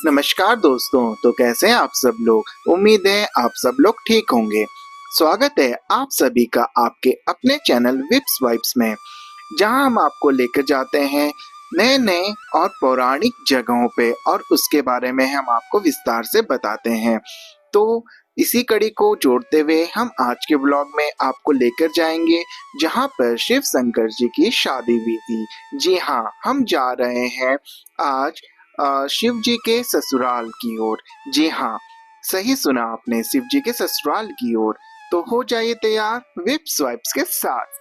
नमस्कार दोस्तों। तो कैसे हैं आप सब लोग। उम्मीद है आप सब लोग ठीक होंगे। स्वागत है आप सभी का आपके अपने चैनल विप्स वाइब्स में, जहां हम आपको लेकर जाते हैं नए नए और पौराणिक जगहों पे और उसके बारे में हम आपको विस्तार से बताते हैं। तो इसी कड़ी को जोड़ते हुए हम आज के ब्लॉग में आपको लेकर जाएंगे जहां पर शिव शंकर जी की शादी हुई थी। जी हाँ, हम जा रहे हैं आज शिव जी के ससुराल की ओर। जी हाँ, सही सुना आपने, शिव जी के ससुराल की ओर। तो हो जाइए तैयार विप्स वाइब्स के साथ।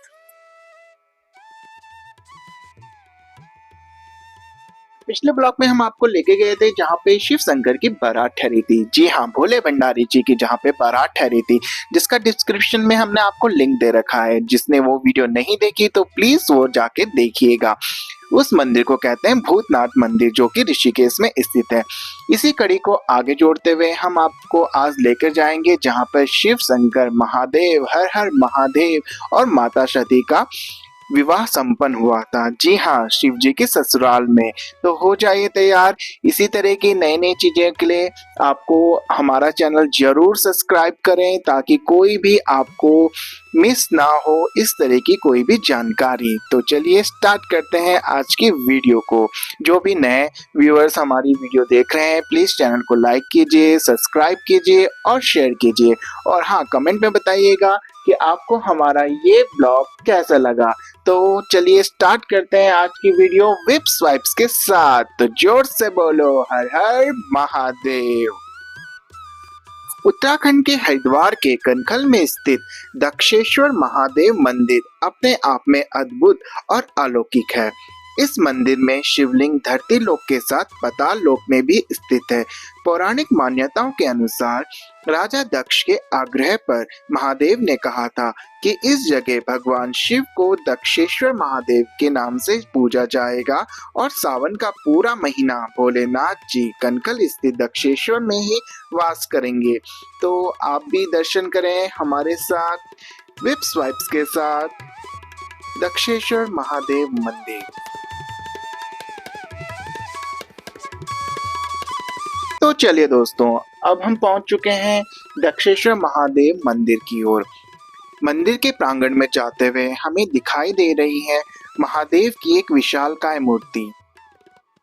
पिछले ब्लॉक में हम आपको लेके गए थे जहाँ पे शिव शंकर की बारात ठहरी थी। जी हाँ, भोले भंडारी जी की जहाँ पे बारात ठहरी थी, जिसका डिस्क्रिप्शन में हमने आपको लिंक दे रखा है। जिसने वो वीडियो नहीं देखी तो प्लीज वो जाके देखिएगा। उस मंदिर को कहते हैं भूतनाथ मंदिर, जो कि ऋषिकेश में स्थित है। इसी कड़ी को आगे जोड़ते हुए हम आपको आज लेकर जाएंगे जहाँ पर शिव शंकर महादेव, हर हर महादेव और माता सती का विवाह संपन्न हुआ था। जी हाँ, शिव जी के ससुराल में। तो हो जाइए तैयार। इसी तरह की नई नई चीजें के लिए आपको हमारा चैनल जरूर सब्सक्राइब करें, ताकि कोई भी आपको मिस ना हो इस तरह की कोई भी जानकारी। तो चलिए स्टार्ट करते हैं आज की वीडियो को। जो भी नए व्यूअर्स हमारी वीडियो देख रहे हैं, प्लीज चैनल को लाइक कीजिए, सब्सक्राइब कीजिए और शेयर कीजिए। और हाँ, कमेंट में बताइएगा कि आपको हमारा ये ब्लॉग कैसा लगा। तो चलिए स्टार्ट करते हैं आज की वीडियो विप्स वाइब्स के साथ। तो जोर से बोलो हर हर महादेव। उत्तराखंड के हरिद्वार के कनखल में स्थित दक्षेश्वर महादेव मंदिर अपने आप में अद्भुत और अलौकिक है। इस मंदिर में शिवलिंग धरती लोक के साथ पाताल लोक में भी स्थित है। पौराणिक मान्यताओं के अनुसार राजा दक्ष के आग्रह पर महादेव ने कहा था कि इस जगह भगवान शिव को दक्षेश्वर महादेव के नाम से पूजा जाएगा और सावन का पूरा महीना भोलेनाथ जी कनखल स्थित दक्षेश्वर में ही वास करेंगे। तो आप भी दर्शन करें हमारे साथ विप्स वाइब्स के साथ दक्षेश्वर महादेव मंदिर। तो चलिए दोस्तों, अब हम पहुंच चुके हैं दक्षेश्वर महादेव मंदिर की ओर। मंदिर के प्रांगण में जाते हुए हमें दिखाई दे रही है महादेव की एक विशालकाय मूर्ति,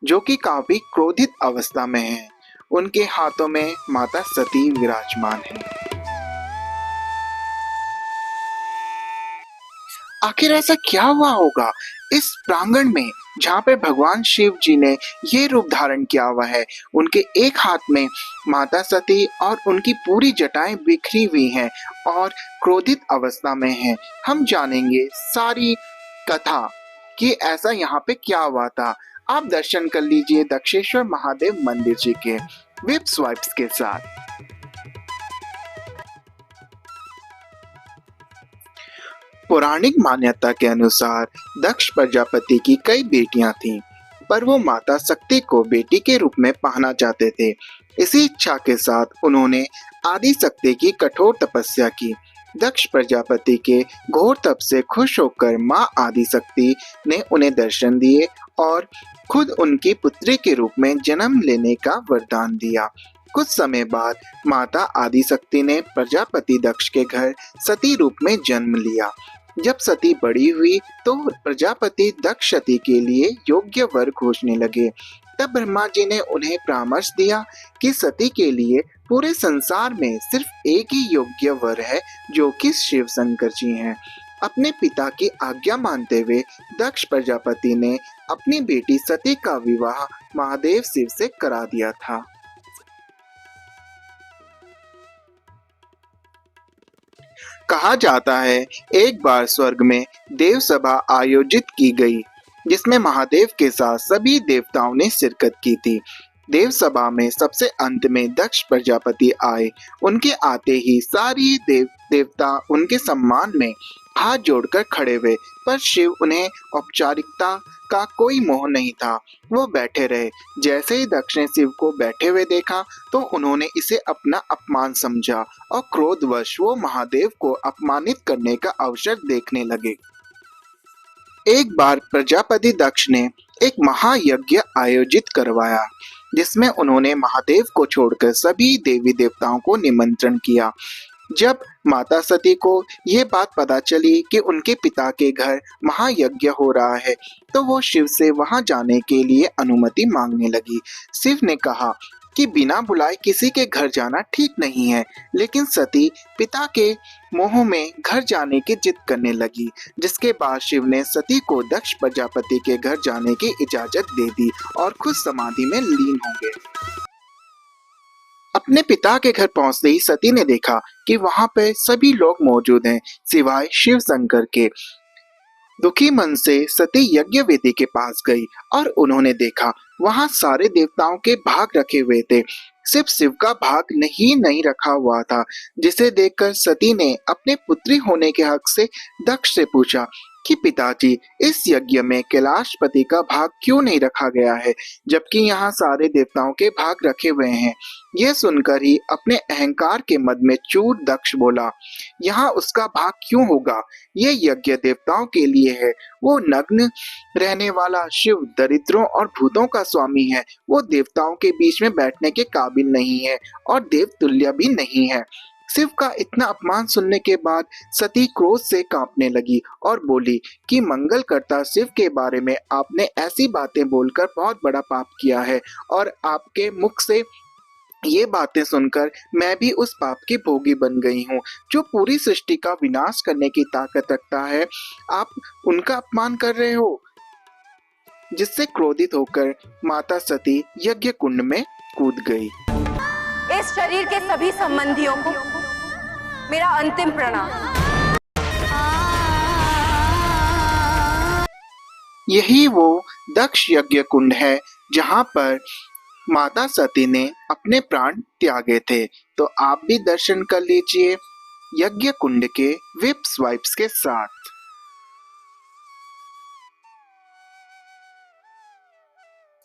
जो कि काफी क्रोधित अवस्था में है। उनके हाथों में माता सती विराजमान है। आखिर ऐसा क्या हुआ होगा इस प्रांगण में, जहाँ पे भगवान शिव जी ने ये रूप धारण किया हुआ है। उनके एक हाथ में माता सती और उनकी पूरी जटाएं बिखरी हुई हैं और क्रोधित अवस्था में हैं। हम जानेंगे सारी कथा कि ऐसा यहाँ पे क्या हुआ था। आप दर्शन कर लीजिए दक्षेश्वर महादेव मंदिर जी के विप्स वाइब्स के साथ। पौराणिक मान्यता के अनुसार दक्ष प्रजापति की कई बेटियां थीं, पर वो माता शक्ति को बेटी के रूप में पाना चाहते थे। इसी इच्छा के साथ उन्होंने आदि शक्ति की कठोर तपस्या की। दक्ष प्रजापति के घोर तप से खुश होकर माँ आदि शक्ति ने उन्हें दर्शन दिए और खुद उनकी पुत्री के रूप में जन्म लेने का वरदान दिया। कुछ समय बाद माता आदि शक्ति ने प्रजापति दक्ष के घर सती रूप में जन्म लिया। जब सती बड़ी हुई तो प्रजापति दक्ष सती के लिए योग्य वर खोजने लगे। तब ब्रह्मा जी ने उन्हें परामर्श दिया कि सती के लिए पूरे संसार में सिर्फ एक ही योग्य वर है, जो कि शिव शंकर जी हैं। अपने पिता की आज्ञा मानते हुए दक्ष प्रजापति ने अपनी बेटी सती का विवाह महादेव शिव से करा दिया था। कहा जाता है एक बार स्वर्ग में देव सभा आयोजित की गई, जिसमें महादेव के साथ सभी देवताओं ने शिरकत की थी। देव सभा में सबसे अंत में दक्ष प्रजापति आए। उनके आते ही सारी देवता उनके सम्मान में हाथ जोड़कर खड़े हुए, पर शिव उन्हें औपचारिकता का कोई मोह नहीं था। वो बैठे रहे। जैसे ही दक्ष ने शिव को बैठे हुए देखा तो उन्होंने इसे अपना अपमान समझा और क्रोधवश वो महादेव को अपमानित करने का अवसर देखने लगे। एक बार प्रजापति दक्ष ने एक महायज्ञ आयोजित करवाया, जिसमें उन्होंने महादेव को छोड़कर सभी देवी देवताओं को निमंत्रण किया। जब माता सती को यह बात पता चली कि उनके पिता के घर महायज्ञ हो रहा है, तो वो शिव से वहां जाने के लिए अनुमति मांगने लगी। शिव ने कहा कि बिना बुलाए किसी के घर जाना ठीक नहीं है, लेकिन सती पिता के मोह में घर जाने की जिद करने लगी, जिसके बाद शिव ने सती को दक्ष प्रजापति के घर जाने की इजाजत दे दी और खुद समाधि में लीन हो गए। अपने पिता के घर पहुंचते ही सती ने देखा कि वहां पे सभी लोग मौजूद हैं सिवाय शिव शंकर के। दुखी मन से सती यज्ञ वेदी के पास गई और उन्होंने देखा वहां सारे देवताओं के भाग रखे हुए थे, सिर्फ शिव का भाग नहीं रखा हुआ था, जिसे देखकर सती ने अपने पुत्री होने के हक से दक्ष से पूछा कि पिताजी, इस यज्ञ में कैलाशपति का भाग क्यों नहीं रखा गया है, जबकि यहाँ सारे देवताओं के भाग रखे हुए हैं। यह सुनकर ही अपने अहंकार के मद में चूर दक्ष बोला, यहाँ उसका भाग क्यों होगा, यह यज्ञ देवताओं के लिए है। वो नग्न रहने वाला शिव दरिद्रों और भूतों का स्वामी है, वो देवताओं के बीच में बैठने के काबिल नहीं है और देवतुल्य भी नहीं है। शिव का इतना अपमान सुनने के बाद सती क्रोध से कांपने लगी और बोली कि मंगलकर्ता शिव के बारे में आपने ऐसी बातें बोलकर बहुत बड़ा पाप किया है, और आपके मुख से ये बातें सुनकर मैं भी उस पाप की भोगी बन गई हूँ, जो पूरी सृष्टि का विनाश करने की ताकत रखता है। आप उनका अपमान कर रहे हो। जिससे क्रोधित होकर माता सती यज्ञ कुंड में कूद गई। इस शरीर के सभी संबंधियों को मेरा अंतिम प्रणाम। यही वो दक्ष यज्ञ कुंड है जहाँ पर माता सती ने अपने प्राण त्यागे थे। तो आप भी दर्शन कर लीजिए यज्ञ कुंड के वेब स्वाइप्स के साथ।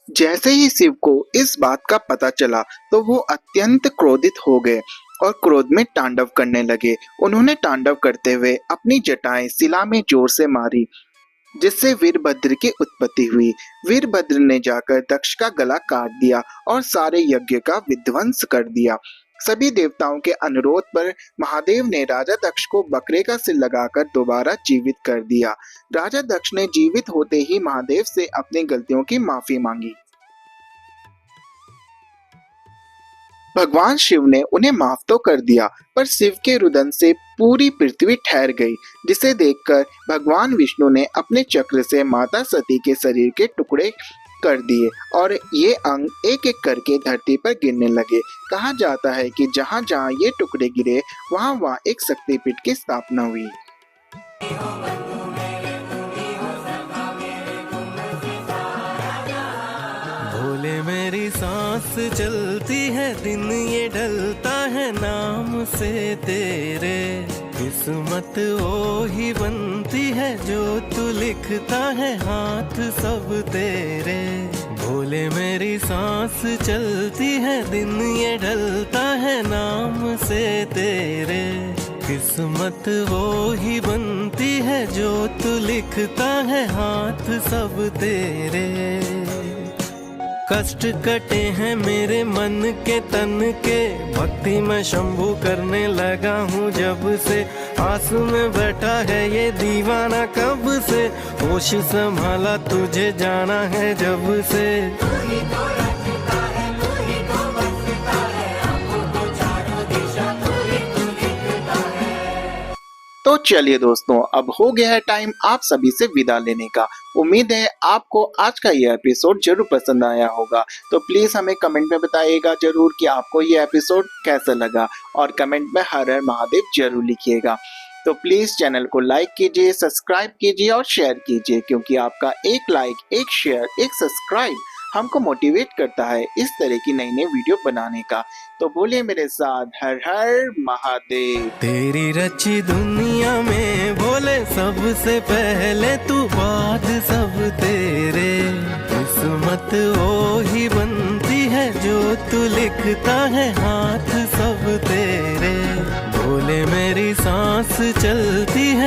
जैसे ही शिव को इस बात का पता चला तो वो अत्यंत क्रोधित हो गए और क्रोध में तांडव करने लगे। उन्होंने तांडव करते हुए अपनी जटाएं शिला में जोर से मारी, जिससे वीरभद्र की उत्पत्ति हुई। वीरभद्र ने जाकर दक्ष का गला काट दिया और सारे यज्ञ का विध्वंस कर दिया। सभी देवताओं के अनुरोध पर महादेव ने राजा दक्ष को बकरे का सिर लगाकर दोबारा जीवित कर दिया। राजा दक्ष ने जीवित होते ही महादेव से अपनी गलतियों की माफी मांगी। भगवान शिव ने उन्हें माफ तो कर दिया, पर शिव के रुदन से पूरी पृथ्वी ठहर गई, जिसे देखकर भगवान विष्णु ने अपने चक्र से माता सती के शरीर के टुकड़े कर दिए और ये अंग एक एक करके धरती पर गिरने लगे। कहा जाता है कि जहाँ जहाँ ये टुकड़े गिरे वहाँ वहाँ एक शक्तिपीठ की स्थापना हुई। भोले मेरी सांस चलती है, दिन ये ढलता है नाम से तेरे। किस्मत वो ही बनती है जो तू लिखता है हाथ सब तेरे। भोले मेरी सांस चलती है, दिन ये ढलता है नाम से तेरे। किस्मत वो ही बनती है जो तू लिखता है हाथ सब तेरे। कष्ट कटे हैं मेरे मन के तन के, भक्ति में शंभू करने लगा हूँ जब से। आस में बैठा है ये दीवाना कब से, होश संभाला तुझे जाना है जब से। तो चलिए दोस्तों, अब हो गया है टाइम आप सभी से विदा लेने का। उम्मीद है आपको आज का ये एपिसोड जरूर पसंद आया होगा। तो प्लीज हमें कमेंट में बताइएगा जरूर कि आपको ये एपिसोड कैसा लगा, और कमेंट में हर हर महादेव जरूर लिखिएगा। तो प्लीज चैनल को लाइक कीजिए, सब्सक्राइब कीजिए और शेयर कीजिए, क्योंकि आपका एक लाइक, एक शेयर, एक सब्सक्राइब हमको मोटिवेट करता है इस तरह की नई नई वीडियो बनाने का। तो बोलिए मेरे साथ, हर हर महादेव। तेरी रची दुनिया में बोले सबसे पहले तू, बाद सब तेरे। किस्मत वो ही बनती है जो तू लिखता है हाथ सब तेरे। बोले मेरी सांस चलती है।